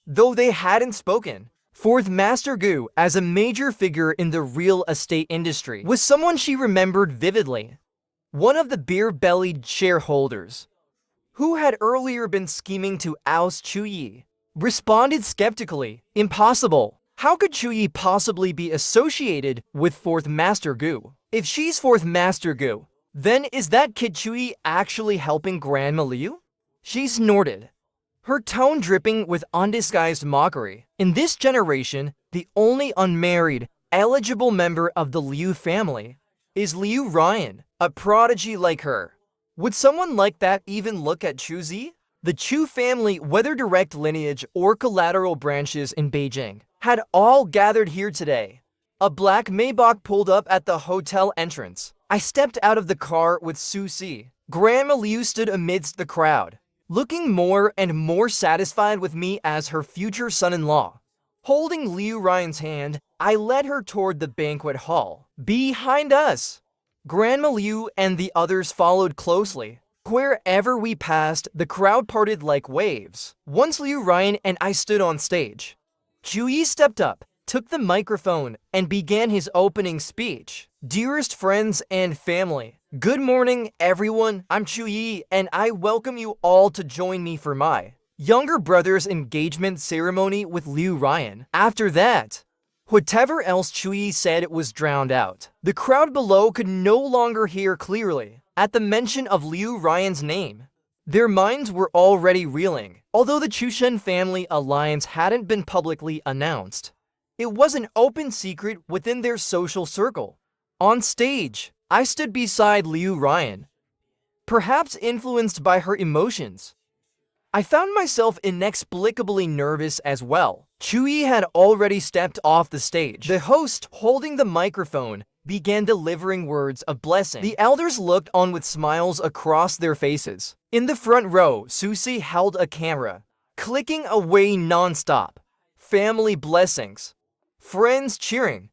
Though they hadn't spoken, Fourth Master Gu, as a major figure in the real estate industry, was someone she remembered vividly. One of the beer-bellied shareholders, who had earlier been scheming to oust Chu Yi, responded skeptically. Impossible. How could Chu Yi possibly be associated with Fourth Master Gu? If she's Fourth Master Gu, then is that kid Chu Yi actually helping Grandma Liu? She snorted, her tone dripping with undisguised mockery. In this generation, the only unmarried, eligible member of the Liu family is Liu Ryan, a prodigy like her. Would someone like that even look at Chu Zi? The Chu family, whether direct lineage or collateral branches in Beijing, had all gathered here today. A black Maybach pulled up at the hotel entrance. I stepped out of the car with Su Si. Grandma Liu stood amidst the crowd, looking more and more satisfied with me as her future son-in-law. Holding Liu Ryan's hand, I led her toward the banquet hall. Behind us, Grandma Liu and the others followed closely. Wherever we passed, the crowd parted like waves. Once Liu Ryan and I stood on stage, Chu Yi stepped up, took the microphone, and began his opening speech. Dearest friends and family, good morning, everyone. I'm Chu Yi, and I welcome you all to join me for my younger brother's engagement ceremony with Liu Ryan. After that, whatever else Chu Yi said was drowned out. The crowd below could no longer hear clearly. At the mention of Liu Ryan's name, their minds were already reeling. Although the Chushen family alliance hadn't been publicly announced, it was an open secret within their social circle. On stage, I stood beside Liu Ryan, perhaps influenced by her emotions. I found myself inexplicably nervous as well. Chu Yi had already stepped off the stage. The host, holding the microphone, began delivering words of blessing. The elders looked on with smiles across their faces. In the front row, Susie held a camera, clicking away non-stop. Family blessings, friends cheering.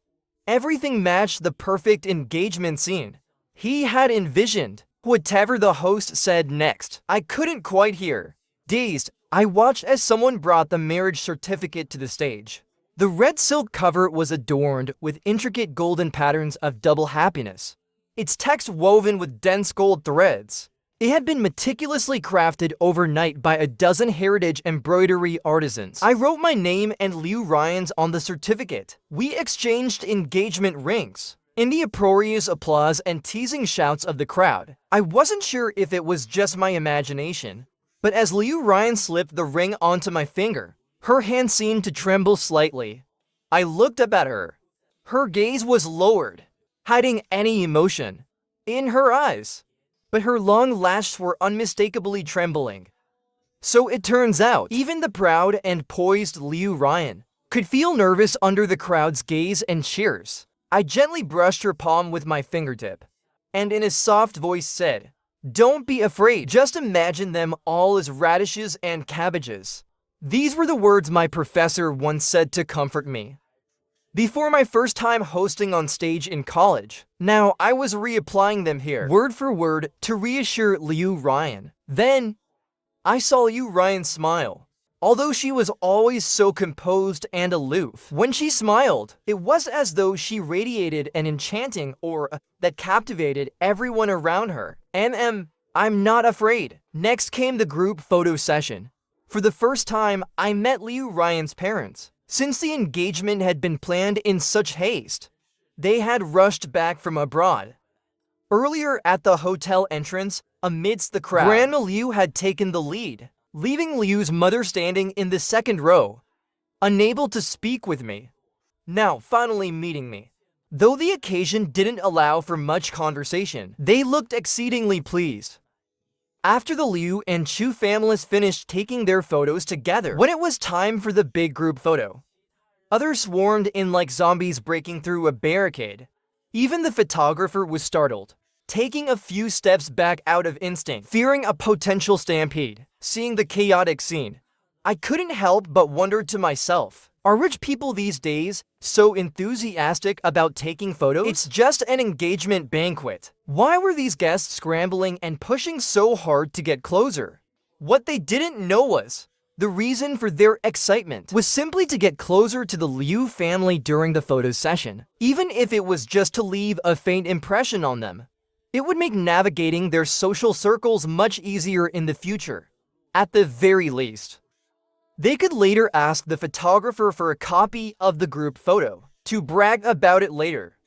Everything matched the perfect engagement scene he had envisioned. Whatever the host said next, I couldn't quite hear. Dazed, I watched as someone brought the marriage certificate to the stage. The red silk cover was adorned with intricate golden patterns of double happiness, its text woven with dense gold threads. It had been meticulously crafted overnight by a dozen heritage embroidery artisans. I wrote my name and Liu Ryan's on the certificate. We exchanged engagement rings. In the uproarious applause and teasing shouts of the crowd, I wasn't sure if it was just my imagination, but as Liu Ryan slipped the ring onto my finger, her hand seemed to tremble slightly. I looked up at her. Her gaze was lowered, hiding any emotion in her eyes, but her long lashes were unmistakably trembling. So it turns out, even the proud and poised Liu Ryan could feel nervous under the crowd's gaze and cheers. I gently brushed her palm with my fingertip, and in a soft voice said, "Don't be afraid, just imagine them all as radishes and cabbages." These were the words my professor once said to comfort me before my first time hosting on stage in college. Now I was reapplying them here, word for word, to reassure Liu Ryan. Then, I saw Liu Ryan smile. Although she was always so composed and aloof, when she smiled, it was as though she radiated an enchanting aura that captivated everyone around her. I'm not afraid. Next came the group photo session. For the first time, I met Liu Ryan's parents. Since the engagement had been planned in such haste, they had rushed back from abroad. Earlier at the hotel entrance, amidst the crowd, Grandma Liu had taken the lead, leaving Liu's mother standing in the second row, unable to speak with me. Now finally meeting me. Though the occasion didn't allow for much conversation, they looked exceedingly pleased. After the Liu and Chu families finished taking their photos together, when it was time for the big group photo, others swarmed in like zombies breaking through a barricade. Even the photographer was startled, taking a few steps back out of instinct, fearing a potential stampede. Seeing the chaotic scene, I couldn't help but wonder to myself, are rich people these days so enthusiastic about taking photos? It's just an engagement banquet. Why were these guests scrambling and pushing so hard to get closer? What they didn't know was, the reason for their excitement was simply to get closer to the Liu family during the photo session, even if it was just to leave a faint impression on them. It would make navigating their social circles much easier in the future. At the very least, they could later ask the photographer for a copy of the group photo to brag about it later.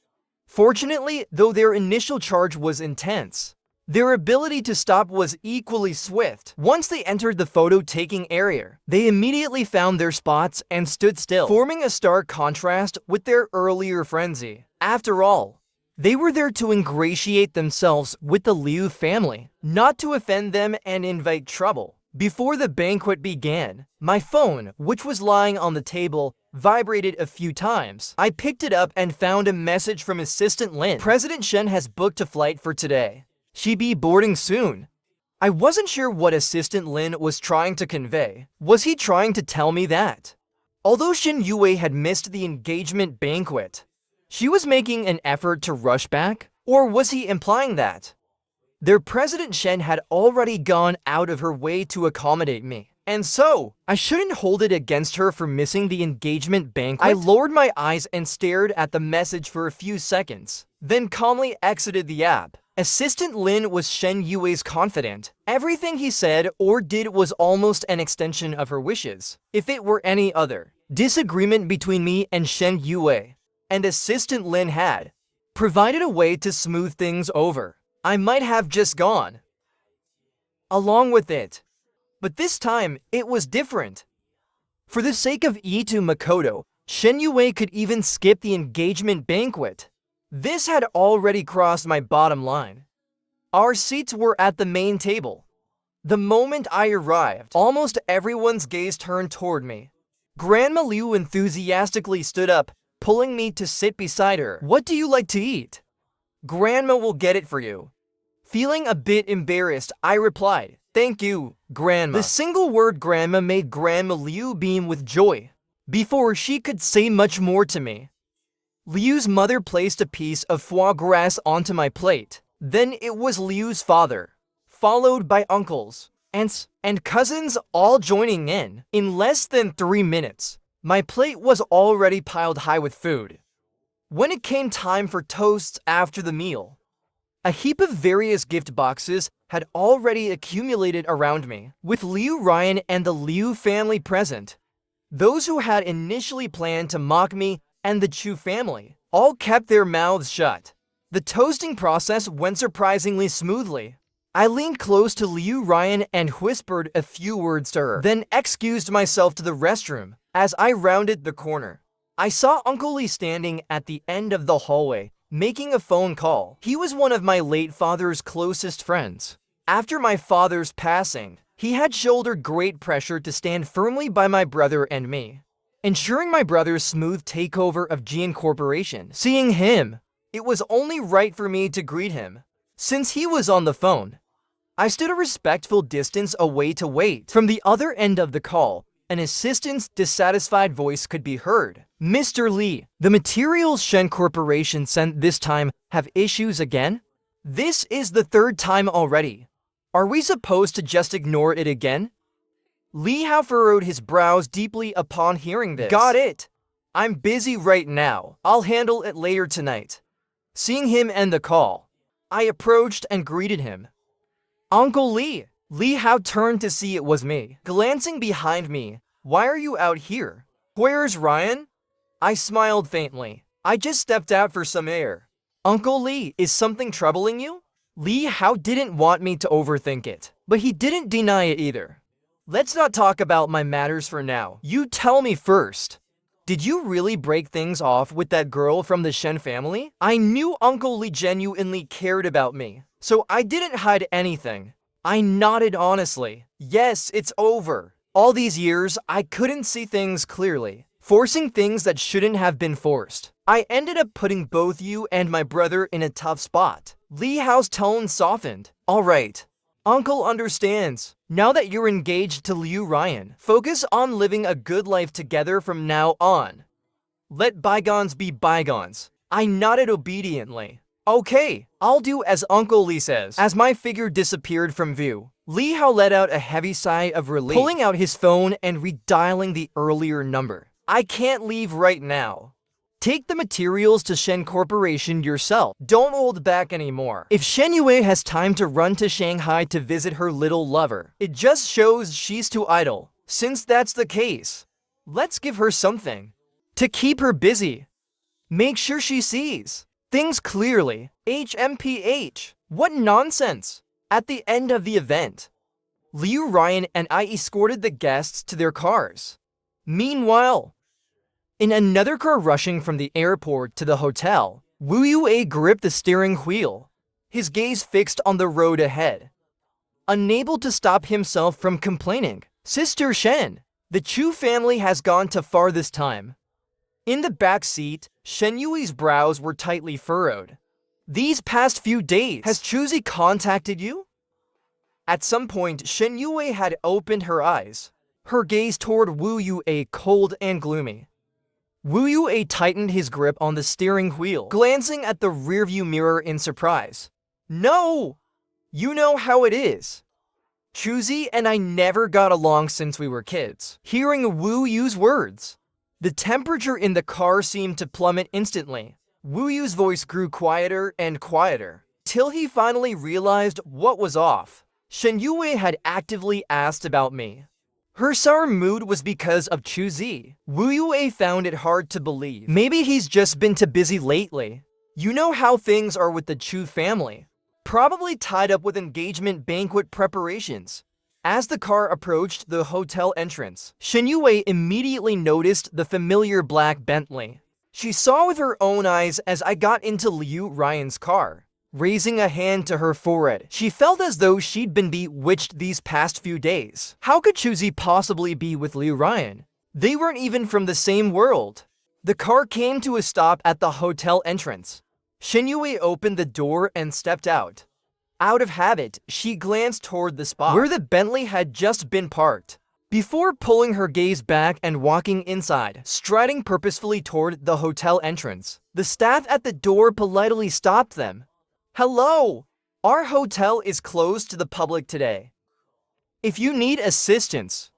Fortunately, though their initial charge was intense, their ability to stop was equally swift. Once they entered the photo-taking area, they immediately found their spots and stood still, forming a stark contrast with their earlier frenzy. After all, they were there to ingratiate themselves with the Liu family, not to offend them and invite trouble. Before the banquet began, my phone, which was lying on the table, vibrated a few times. I picked it up and found a message from Assistant Lin. President Shen has booked a flight for today. She be boarding soon. I wasn't sure what Assistant Lin was trying to convey. Was he trying to tell me that, although Shen Youwei had missed the engagement banquet, she was making an effort to rush back? Or was he implying that their President Shen had already gone out of her way to accommodate me, and so I shouldn't hold it against her for missing the engagement banquet? I lowered my eyes and stared at the message for a few seconds, then calmly exited the app. Assistant Lin was Shen Youwei's confidant. Everything he said or did was almost an extension of her wishes. If it were any other disagreement between me and Shen Youwei, and Assistant Lin had provided a way to smooth things over, I might have just gone along with it. But this time, it was different. For the sake of Itu Makoto, Shen Youwei could even skip the engagement banquet. This had already crossed my bottom line. Our seats were at the main table. The moment I arrived, almost everyone's gaze turned toward me. Grandma Liu enthusiastically stood up, pulling me to sit beside her. What do you like to eat? Grandma will get it for you. Feeling a bit embarrassed, I replied, thank you, Grandma. The single word Grandma made Grandma Liu beam with joy. Before she could say much more to me, Liu's mother placed a piece of foie gras onto my plate. Then it was Liu's father, followed by uncles, aunts, and cousins all joining in. In less than 3 minutes, my plate was already piled high with food. When it came time for toasts after the meal, a heap of various gift boxes had already accumulated around me, with Liu Ryan and the Liu family present. Those who had initially planned to mock me and the Chu family all kept their mouths shut. The toasting process went surprisingly smoothly. I leaned close to Liu Ryan and whispered a few words to her, then excused myself to the restroom. As I rounded the corner, I saw Uncle Lee standing at the end of the hallway, making a phone call. He was one of my late father's closest friends. After my father's passing, he had shouldered great pressure to stand firmly by my brother and me, ensuring my brother's smooth takeover of GN Corporation. Seeing him, it was only right for me to greet him. Since he was on the phone, I stood a respectful distance away to wait. From the other end of the call, an assistant's dissatisfied voice could be heard. Mr. Lee, the materials Shen Corporation sent this time have issues again? This is the 3rd time already. Are we supposed to just ignore it again? Li Hao furrowed his brows deeply upon hearing this. Got it. I'm busy right now. I'll handle it later tonight. Seeing him end the call, I approached and greeted him. Uncle Li. Li Hao turned to see it was me. Glancing behind me, why are you out here? Where's Ryan? I smiled faintly. I just stepped out for some air. Uncle Li, is something troubling you? Li Hao didn't want me to overthink it, but he didn't deny it either. Let's not talk about my matters for now. You tell me first. Did you really break things off with that girl from the Shen family? I knew Uncle Li genuinely cared about me, so I didn't hide anything. I nodded honestly. Yes, it's over. All these years, I couldn't see things clearly, forcing things that shouldn't have been forced. I ended up putting both you and my brother in a tough spot. Li Hao's tone softened. All right. Uncle understands. Now that you're engaged to Liu Ryan, focus on living a good life together from now on. Let bygones be bygones. I nodded obediently. Okay, I'll do as Uncle Li says. As my figure disappeared from view, Li Hao let out a heavy sigh of relief, pulling out his phone and redialing the earlier number. I can't leave right now. Take the materials to Shen Corporation yourself. Don't hold back anymore. If Shen Youwei has time to run to Shanghai to visit her little lover, it just shows she's too idle. Since that's the case, let's give her something to keep her busy. Make sure she sees things clearly. HMPH. What nonsense. At the end of the event, Liu Ryan and I escorted the guests to their cars. Meanwhile, in another car rushing from the airport to the hotel, Wu Yue gripped the steering wheel, his gaze fixed on the road ahead. Unable to stop himself from complaining, Sister Shen, the Chu family has gone too far this time. In the back seat, Shen Yui's brows were tightly furrowed. These past few days, has Chuzi contacted you? At some point, Shen Youwei had opened her eyes, her gaze toward Wu Yue cold and gloomy. Wu Yue tightened his grip on the steering wheel, glancing at the rearview mirror in surprise. No! You know how it is. Chuzi and I never got along since we were kids. Hearing Wu Yu's words, the temperature in the car seemed to plummet instantly. Wu Yu's voice grew quieter and quieter, till he finally realized what was off. Shen Youwei had actively asked about me. Her sour mood was because of Chuzi. Wu Yue found it hard to believe. Maybe he's just been too busy lately. You know how things are with the Chu family. Probably tied up with engagement banquet preparations. As the car approached the hotel entrance, Shen Youwei immediately noticed the familiar black Bentley. She saw with her own eyes as I got into Liu Ryan's car. Raising a hand to her forehead, she felt as though she'd been bewitched these past few days. How could Chuzi possibly be with Liu Ryan? They weren't even from the same world. The car came to a stop at the hotel entrance. Shen Youwei opened the door and stepped out. Out of habit, she glanced toward the spot where the Bentley had just been parked, before pulling her gaze back and walking inside, striding purposefully toward the hotel entrance. The staff at the door politely stopped them. Hello! Our hotel is closed to the public today. If you need assistance,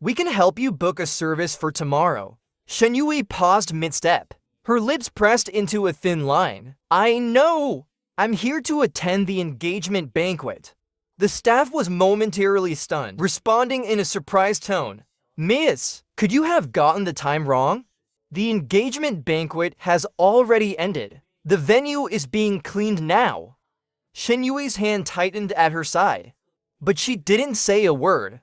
we can help you book a service for tomorrow. Shen Youwei paused mid-step, her lips pressed into a thin line. I know! I'm here to attend the engagement banquet. The staff was momentarily stunned, responding in a surprised tone. Miss, could you have gotten the time wrong? The engagement banquet has already ended. The venue is being cleaned now. Shen Yui's hand tightened at her side, but she didn't say a word.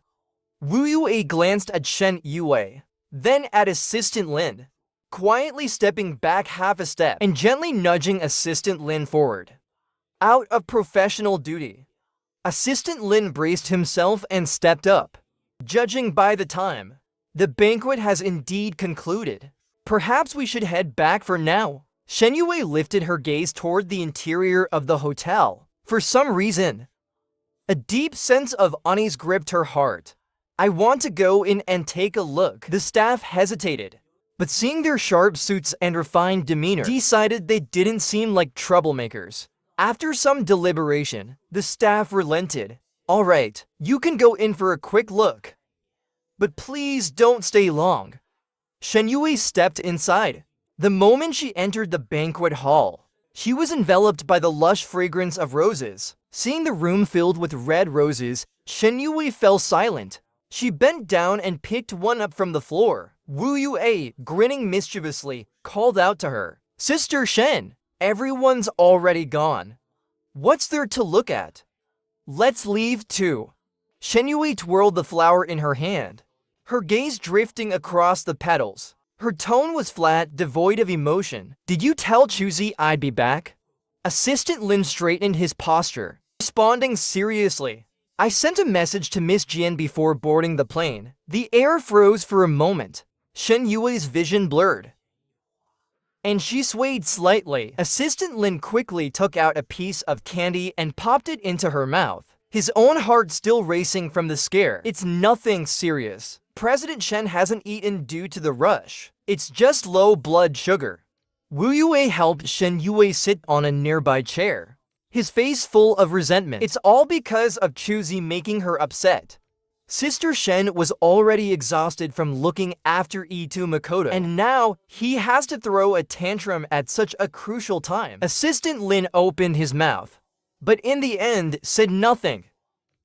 Wu Yue glanced at Shen Youwei, then at Assistant Lin, quietly stepping back half a step and gently nudging Assistant Lin forward. Out of professional duty, Assistant Lin braced himself and stepped up. Judging by the time, the banquet has indeed concluded. Perhaps we should head back for now. Shen Youwei lifted her gaze toward the interior of the hotel. For some reason, a deep sense of unease gripped her heart. I want to go in and take a look. The staff hesitated, but seeing their sharp suits and refined demeanor, decided they didn't seem like troublemakers. After some deliberation, the staff relented. All right, you can go in for a quick look. but please don't stay long. Shen Youwei stepped inside. The moment she entered the banquet hall, she was enveloped by the lush fragrance of roses. Seeing the room filled with red roses, Shen Youwei fell silent. She bent down and picked one up from the floor. Wu Yue, grinning mischievously, called out to her, "Sister Shen, everyone's already gone. What's there to look at? Let's leave too." Shen Youwei twirled the flower in her hand, her gaze drifting across the petals. Her tone was flat, devoid of emotion. "Did you tell Chuzi I'd be back?" Assistant Lin straightened his posture, responding seriously. "I sent a message to Miss Jian before boarding the plane." The air froze for a moment. Shen Yuwei's vision blurred, and she swayed slightly. Assistant Lin quickly took out a piece of candy and popped it into her mouth, his own heart still racing from the scare. "It's nothing serious. President Shen hasn't eaten due to the rush. It's just low blood sugar." Wu Yue helped Shen Youwei sit on a nearby chair, his face full of resentment. "It's all because of Chuzi making her upset." Sister Shen was already exhausted from looking after Itu Makoto, and now he has to throw a tantrum at such a crucial time. Assistant Lin opened his mouth, but in the end said nothing.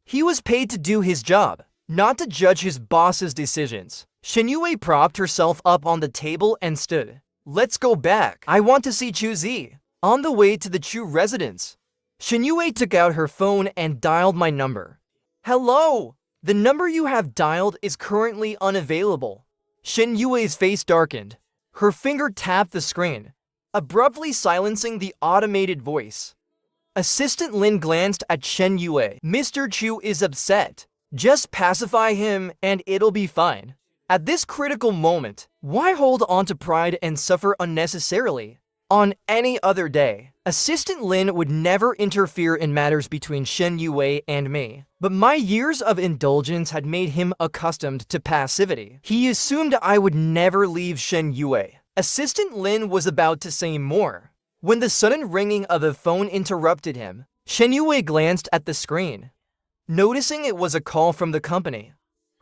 He was paid to do his job, not to judge his boss's decisions. Shen Youwei propped herself up on the table and stood. "Let's go back. I want to see Chuzi." On the way to the Chu residence, Shen Youwei took out her phone and dialed my number. "Hello? The number you have dialed is currently unavailable." Shen Yuwei's face darkened. Her finger tapped the screen, abruptly silencing the automated voice. Assistant Lin glanced at Shen Youwei. "Mr. Chu is upset. Just pacify him and it'll be fine. At this critical moment, why hold on to pride and suffer unnecessarily? On any other day, Assistant Lin would never interfere in matters between Shen Youwei and me. But my years of indulgence had made him accustomed to passivity. He assumed I would never leave Shen Youwei." Assistant Lin was about to say more, when the sudden ringing of a phone interrupted him. Shen Youwei glanced at the screen, noticing it was a call from the company.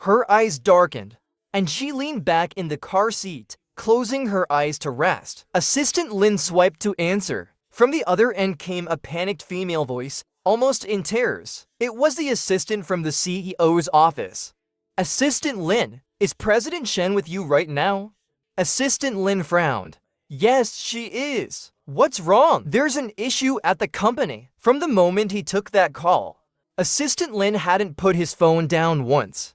Her eyes darkened, and she leaned back in the car seat, closing her eyes to rest. Assistant Lin swiped to answer. From the other end came a panicked female voice, almost in tears. It was the assistant from the CEO's office. "Assistant Lin, is President Shen with you right now?" Assistant Lin frowned. "Yes, she is. What's wrong?" "There's an issue at the company." From the moment he took that call, Assistant Lin hadn't put his phone down once.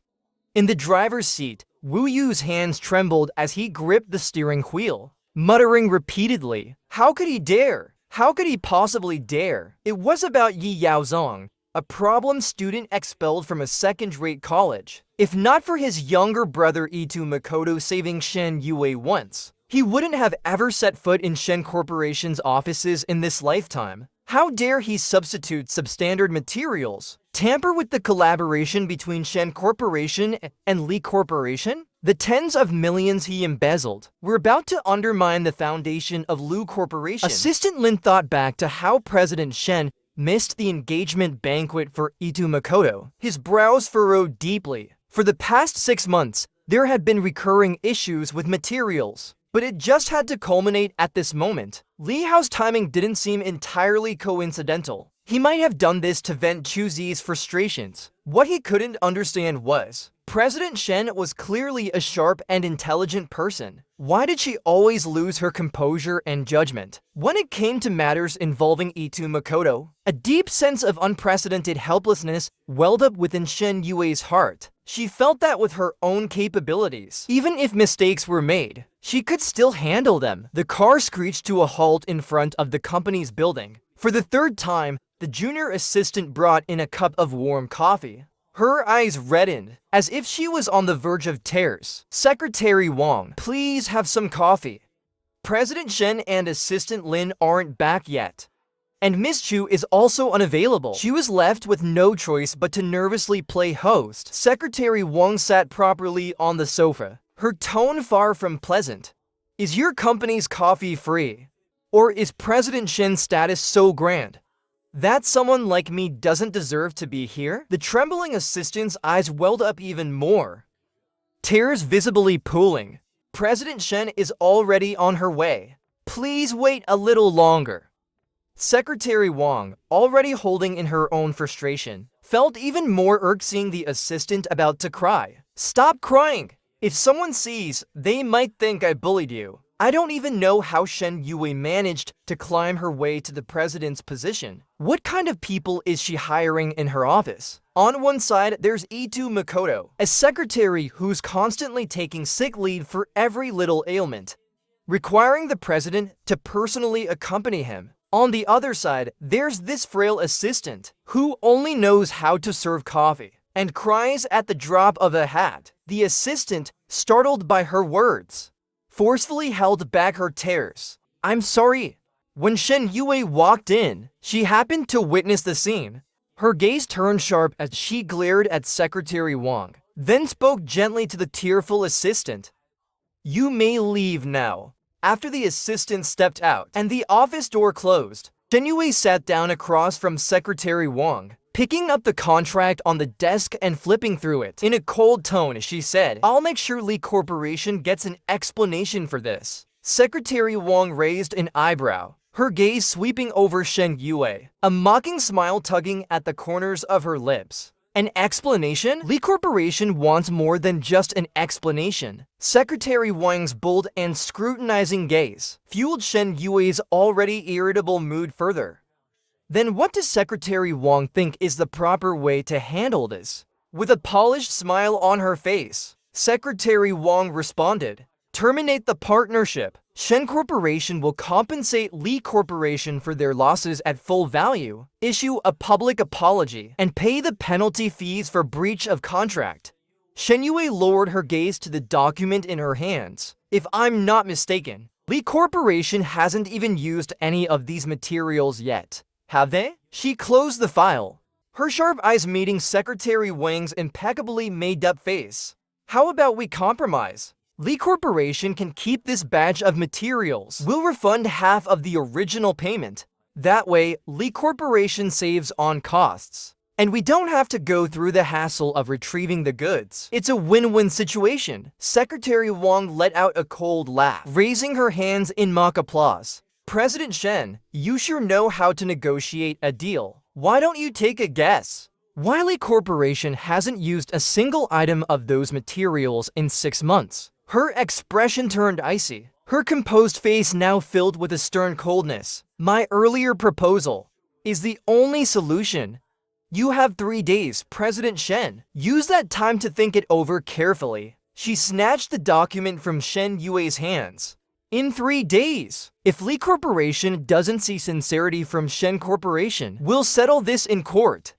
In the driver's seat, Wu Yu's hands trembled as he gripped the steering wheel, muttering repeatedly, "How could he dare? How could he possibly dare?" It was about Yi Yaozong, a problem student expelled from a second-rate college. If not for his younger brother Itu Makoto saving Shen Youwei once, he wouldn't have ever set foot in Shen Corporation's offices in this lifetime. How dare he substitute substandard materials, tamper with the collaboration between Shen Corporation and Li Corporation? The tens of millions he embezzled were about to undermine the foundation of Lu Corporation. Assistant Lin thought back to how President Shen missed the engagement banquet for Itu Makoto. His brows furrowed deeply. For the past 6 months, there had been recurring issues with materials, but it just had to culminate at this moment. Li Hao's timing didn't seem entirely coincidental. He might have done this to vent Chuzi's frustrations. What he couldn't understand was, President Shen was clearly a sharp and intelligent person. Why did she always lose her composure and judgment? When it came to matters involving Itu Makoto, a deep sense of unprecedented helplessness welled up within Shen Youwei's heart. She felt that with her own capabilities, even if mistakes were made, she could still handle them. The car screeched to a halt in front of the company's building. For the third time, the junior assistant brought in a cup of warm coffee. Her eyes reddened, as if she was on the verge of tears. "Secretary Wang, please have some coffee. President Shen and Assistant Lin aren't back yet. And Miss Chu is also unavailable." She was left with no choice but to nervously play host. Secretary Wang sat properly on the sofa, her tone far from pleasant. "Is your company's coffee free? Or is President Shen's status so grand that someone like me doesn't deserve to be here?" The trembling assistant's eyes welled up even more. tears visibly pooling. President Shen is already on her way. Please wait a little longer. Secretary Wang, already holding in her own frustration, felt even more irked seeing the assistant about to cry. Stop crying! If someone sees, they might think I bullied you. I don't even know how Shen Youwei managed to climb her way to the president's position. What kind of people is she hiring in her office? On one side, there's Itu Makoto, a secretary who's constantly taking sick leave for every little ailment, requiring the president to personally accompany him. On the other side, there's this frail assistant who only knows how to serve coffee and cries at the drop of a hat. The assistant, startled by her words, forcefully held back her tears. I'm sorry. When Shen Youwei walked in, she happened to witness the scene. Her gaze turned sharp as she glared at Secretary Wang, then spoke gently to the tearful assistant. You may leave now. After the assistant stepped out and the office door closed, Shen Youwei sat down across from Secretary Wang, picking up the contract on the desk and flipping through it. In a cold tone, she said, I'll make sure Li Corporation gets an explanation for this. Secretary Wang raised an eyebrow, her gaze sweeping over Shen Youwei, a mocking smile tugging at the corners of her lips. An explanation? Li Corporation wants more than just an explanation. Secretary Wang's bold and scrutinizing gaze fueled Shen Yuwei's already irritable mood further. Then what does Secretary Wang think is the proper way to handle this? With a polished smile on her face, Secretary Wang responded, terminate the partnership. Shen Corporation will compensate Li Corporation for their losses at full value, issue a public apology, and pay the penalty fees for breach of contract. Shen Youwei lowered her gaze to the document in her hands. If I'm not mistaken, Li Corporation hasn't even used any of these materials yet. Have they? She closed the file, her sharp eyes meeting Secretary Wang's impeccably made-up face. How about we compromise? Li Corporation can keep this batch of materials. We'll refund half of the original payment. That way, Li Corporation saves on costs. And we don't have to go through the hassle of retrieving the goods. It's a win-win situation. Secretary Wang let out a cold laugh, raising her hands in mock applause. President Shen, you sure know how to negotiate a deal. Why don't you take a guess? Why Li Corporation hasn't used a single item of those materials in 6 months? Her expression turned icy, her composed face now filled with a stern coldness. My earlier proposal is the only solution. You have 3 days, President Shen. Use that time to think it over carefully. She snatched the document from Shen Youwei's hands. In 3 days. If Li Corporation doesn't see sincerity from Shen Corporation, we'll settle this in court.